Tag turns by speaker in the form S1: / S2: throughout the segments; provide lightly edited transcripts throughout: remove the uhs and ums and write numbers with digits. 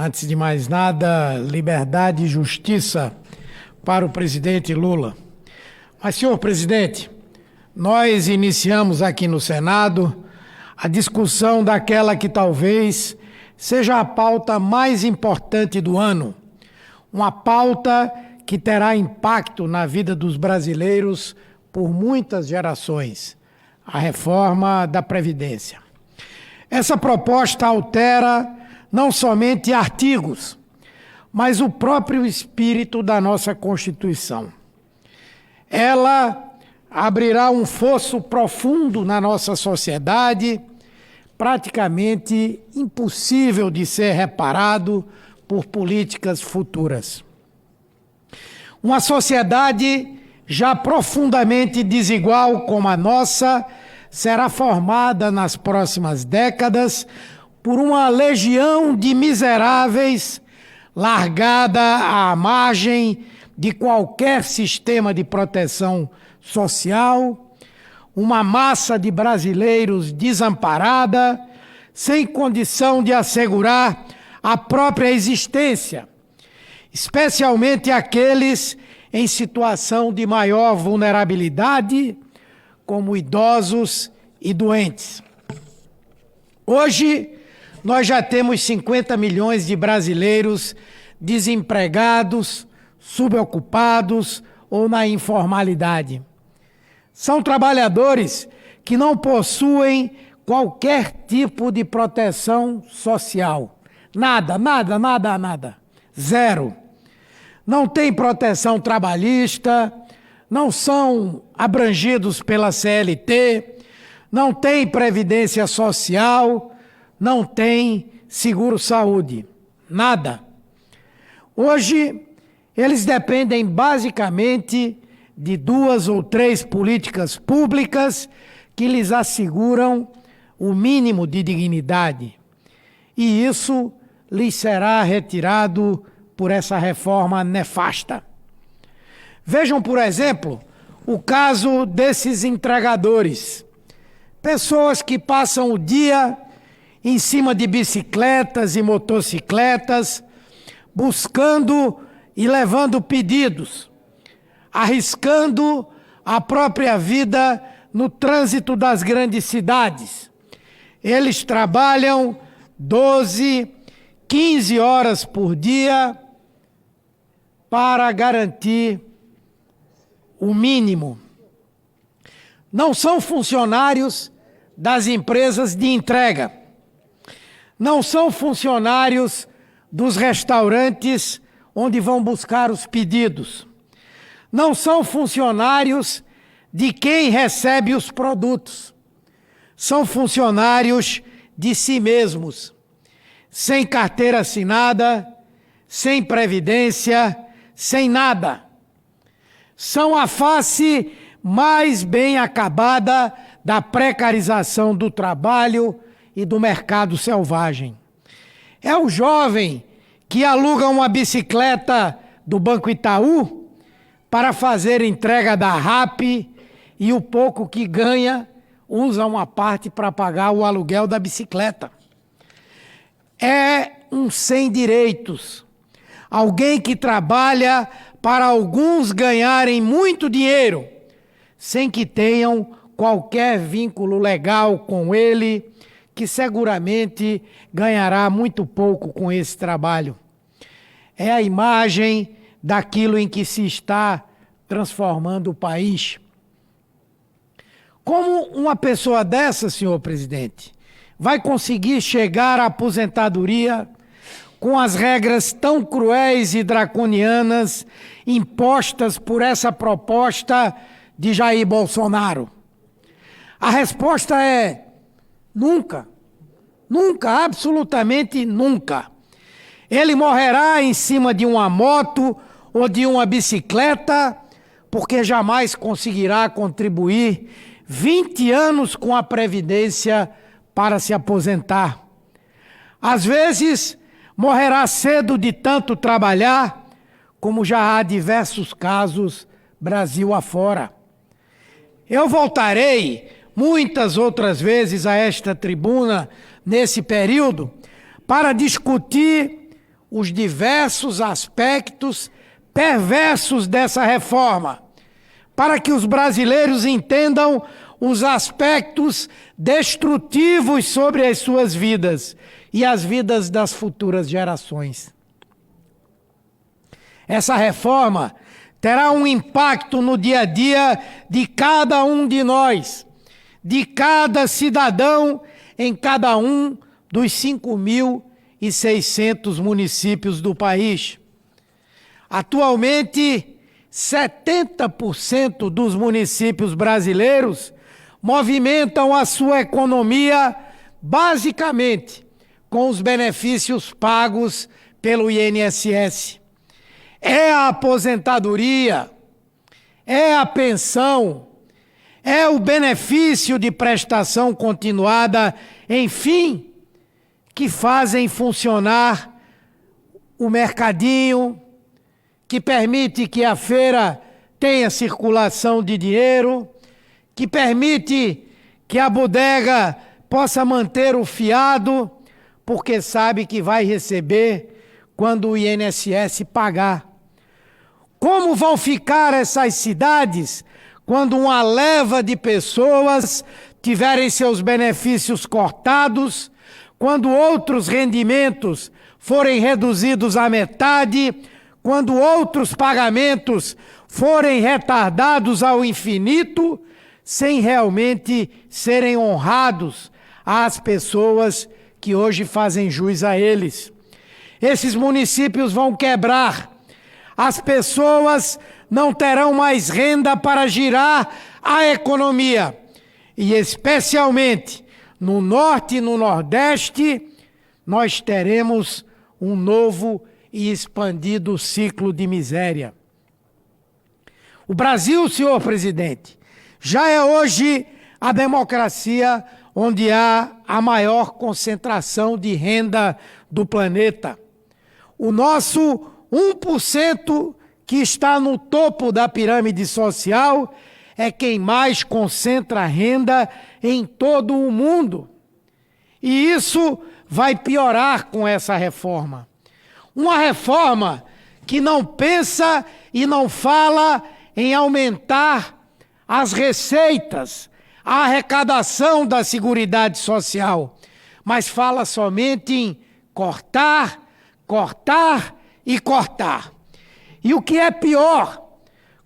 S1: Antes de mais nada, liberdade e justiça para o presidente Lula. Mas, senhor presidente, nós iniciamos aqui no Senado a discussão daquela que talvez seja a pauta mais importante do ano. Uma pauta que terá impacto na vida dos brasileiros por muitas gerações. A reforma da Previdência. Essa proposta altera não somente artigos, mas o próprio espírito da nossa Constituição. Ela abrirá um fosso profundo na nossa sociedade, praticamente impossível de ser reparado por políticas futuras. Uma sociedade já profundamente desigual como a nossa será formada nas próximas décadas por uma legião de miseráveis largada à margem de qualquer sistema de proteção social, uma massa de brasileiros desamparada, sem condição de assegurar a própria existência, especialmente aqueles em situação de maior vulnerabilidade, como idosos e doentes. Hoje, nós já temos 50 milhões de brasileiros desempregados, subocupados ou na informalidade. São trabalhadores que não possuem qualquer tipo de proteção social. Nada. Zero. Não tem proteção trabalhista, não são abrangidos pela CLT, não tem previdência social, não tem seguro-saúde, nada. Hoje, eles dependem basicamente de 2 ou 3 políticas públicas que lhes asseguram o mínimo de dignidade. E isso lhes será retirado por essa reforma nefasta. Vejam, por exemplo, o caso desses entregadores. Pessoas que passam o dia em cima de bicicletas e motocicletas, buscando e levando pedidos, arriscando a própria vida no trânsito das grandes cidades. Eles trabalham 12, 15 horas por dia para garantir o mínimo. Não são funcionários das empresas de entrega. Não são funcionários dos restaurantes onde vão buscar os pedidos. Não são funcionários de quem recebe os produtos. São funcionários de si mesmos, sem carteira assinada, sem previdência, sem nada. São a face mais bem acabada da precarização do trabalho e do mercado selvagem. É o jovem que aluga uma bicicleta do Banco Itaú para fazer entrega da RAP e o pouco que ganha usa uma parte para pagar o aluguel da bicicleta. É um sem direitos. Alguém que trabalha para alguns ganharem muito dinheiro, sem que tenham qualquer vínculo legal com ele, que seguramente ganhará muito pouco com esse trabalho. É a imagem daquilo em que se está transformando o país. Como uma pessoa dessa, senhor presidente, vai conseguir chegar à aposentadoria com as regras tão cruéis e draconianas impostas por essa proposta de Jair Bolsonaro? A resposta é nunca. Nunca, absolutamente nunca. Ele morrerá em cima de uma moto ou de uma bicicleta, porque jamais conseguirá contribuir 20 anos com a Previdência para se aposentar. Às vezes, morrerá cedo de tanto trabalhar, como já há diversos casos Brasil afora. Eu voltarei muitas outras vezes a esta tribuna nesse período para discutir os diversos aspectos perversos dessa reforma, para que os brasileiros entendam os aspectos destrutivos sobre as suas vidas e as vidas das futuras gerações. Essa reforma terá um impacto no dia a dia de cada um de nós, de cada cidadão em cada um dos 5.600 municípios do país. Atualmente, 70% dos municípios brasileiros movimentam a sua economia basicamente com os benefícios pagos pelo INSS. É a aposentadoria, é a pensão, é o benefício de prestação continuada, enfim, que fazem funcionar o mercadinho, que permite que a feira tenha circulação de dinheiro, que permite que a bodega possa manter o fiado, porque sabe que vai receber quando o INSS pagar. Como vão ficar essas cidades quando uma leva de pessoas tiverem seus benefícios cortados, quando outros rendimentos forem reduzidos à metade, quando outros pagamentos forem retardados ao infinito, sem realmente serem honrados às pessoas que hoje fazem jus a eles? Esses municípios vão quebrar. As pessoas não terão mais renda para girar a economia. E especialmente no Norte e no Nordeste, nós teremos um novo e expandido ciclo de miséria. O Brasil, senhor presidente, já é hoje a democracia onde há a maior concentração de renda do planeta. O nosso 1% que está no topo da pirâmide social é quem mais concentra renda em todo o mundo. E isso vai piorar com essa reforma. Uma reforma que não pensa e não fala em aumentar as receitas, a arrecadação da Seguridade Social, mas fala somente em cortar, cortar e cortar. E o que é pior,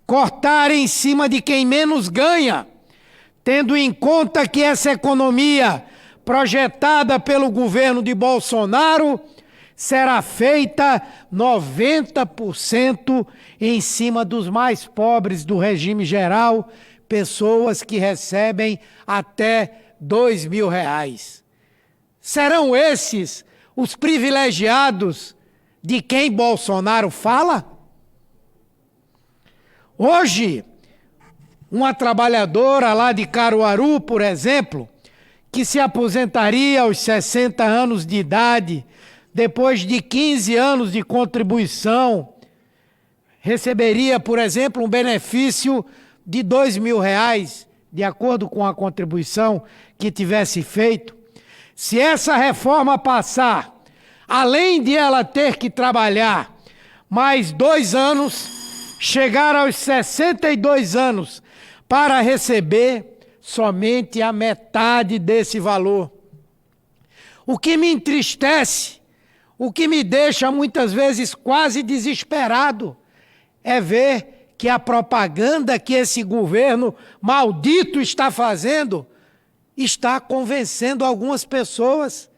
S1: cortar em cima de quem menos ganha, tendo em conta que essa economia projetada pelo governo de Bolsonaro será feita 90% em cima dos mais pobres do regime geral, pessoas que recebem até R$2.000. Serão esses os privilegiados de quem Bolsonaro fala? Hoje, uma trabalhadora lá de Caruaru, por exemplo, que se aposentaria aos 60 anos de idade, depois de 15 anos de contribuição, receberia, por exemplo, um benefício de R$2.000, de acordo com a contribuição que tivesse feito. Se essa reforma passar, além de ela ter que trabalhar mais 2 anos, chegar aos 62 anos para receber somente a metade desse valor. O que me entristece, o que me deixa muitas vezes quase desesperado, é ver que a propaganda que esse governo maldito está fazendo está convencendo algumas pessoas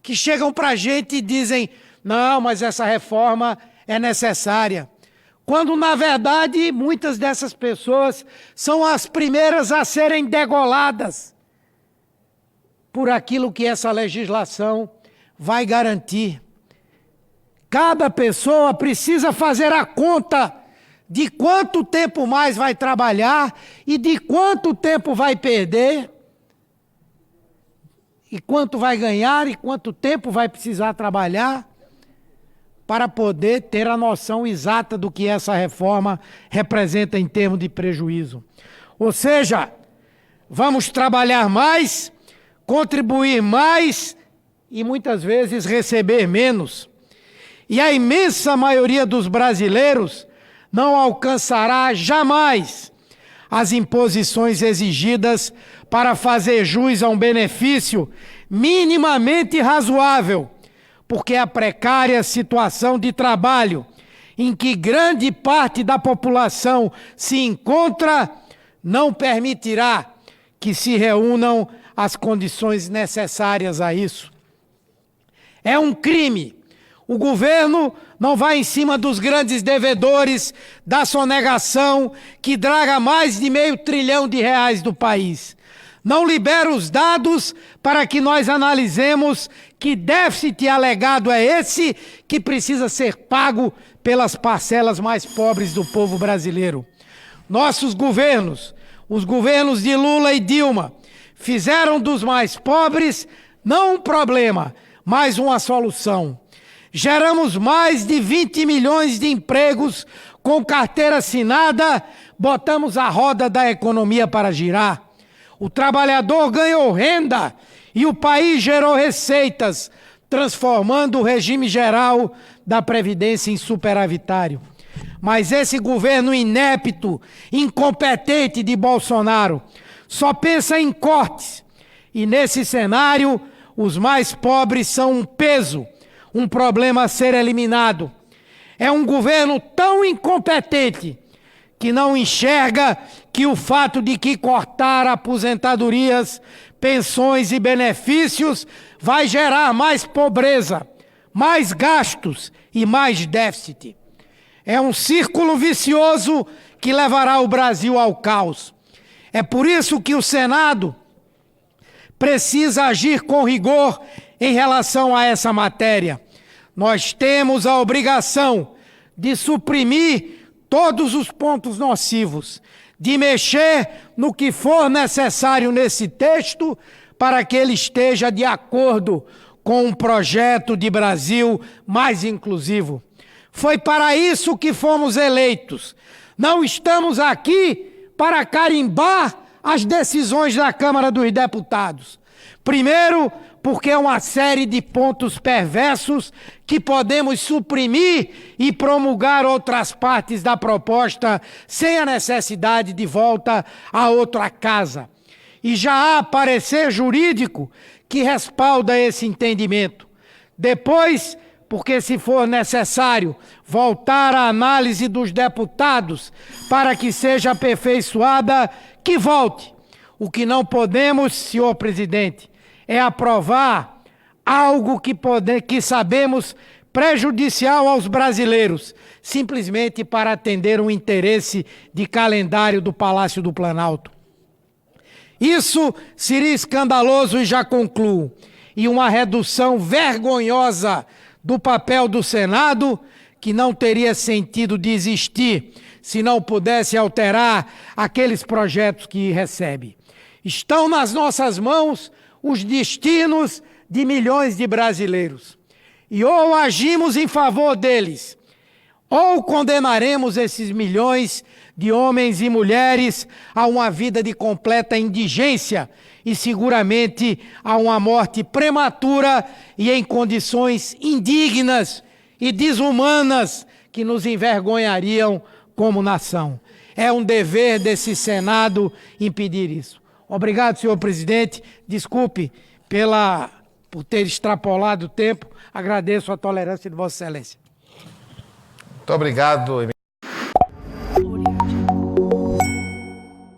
S1: que chegam para a gente e dizem: não, mas essa reforma é necessária. Quando, na verdade, muitas dessas pessoas são as primeiras a serem degoladas por aquilo que essa legislação vai garantir. Cada pessoa precisa fazer a conta de quanto tempo mais vai trabalhar e de quanto tempo vai perder, e quanto vai ganhar e quanto tempo vai precisar trabalhar, para poder ter a noção exata do que essa reforma representa em termos de prejuízo. Ou seja, vamos trabalhar mais, contribuir mais e muitas vezes receber menos. E a imensa maioria dos brasileiros não alcançará jamais as imposições exigidas para fazer jus a um benefício minimamente razoável, porque a precária situação de trabalho em que grande parte da população se encontra não permitirá que se reúnam as condições necessárias a isso. É um crime. O governo não vai em cima dos grandes devedores da sonegação que draga mais de R$500 bilhão do país. Não libera os dados para que nós analisemos que déficit alegado é esse que precisa ser pago pelas parcelas mais pobres do povo brasileiro. Nossos governos, os governos de Lula e Dilma, fizeram dos mais pobres não um problema, mas uma solução. Geramos mais de 20 milhões de empregos com carteira assinada, botamos a roda da economia para girar. O trabalhador ganhou renda e o país gerou receitas, transformando o regime geral da Previdência em superavitário. Mas esse governo inepto, incompetente de Bolsonaro, só pensa em cortes. E nesse cenário, os mais pobres são um peso, um problema a ser eliminado. É um governo tão incompetente que não enxerga que o fato de que cortar aposentadorias, pensões e benefícios vai gerar mais pobreza, mais gastos e mais déficit. É um círculo vicioso que levará o Brasil ao caos. É por isso que o Senado precisa agir com rigor em relação a essa matéria. Nós temos a obrigação de suprimir todos os pontos nocivos, de mexer no que for necessário nesse texto para que ele esteja de acordo com um projeto de Brasil mais inclusivo. Foi para isso que fomos eleitos. Não estamos aqui para carimbar as decisões da Câmara dos Deputados. Primeiro, porque é uma série de pontos perversos que podemos suprimir e promulgar outras partes da proposta sem a necessidade de volta a outra casa. E já há parecer jurídico que respalda esse entendimento. Depois, porque se for necessário voltar à análise dos deputados para que seja aperfeiçoada, que volte. O que não podemos, senhor presidente, é aprovar algo que sabemos prejudicial aos brasileiros, simplesmente para atender um interesse de calendário do Palácio do Planalto. Isso seria escandaloso e já concluo. E uma redução vergonhosa do papel do Senado, que não teria sentido de existir se não pudesse alterar aqueles projetos que recebe. Estão nas nossas mãos os destinos de milhões de brasileiros. E ou agimos em favor deles, ou condenaremos esses milhões de homens e mulheres a uma vida de completa indigência e seguramente a uma morte prematura e em condições indignas e desumanas que nos envergonhariam como nação. É um dever desse Senado impedir isso. Obrigado, senhor presidente. Desculpe por ter extrapolado o tempo. Agradeço a tolerância de Vossa Excelência.
S2: Muito obrigado.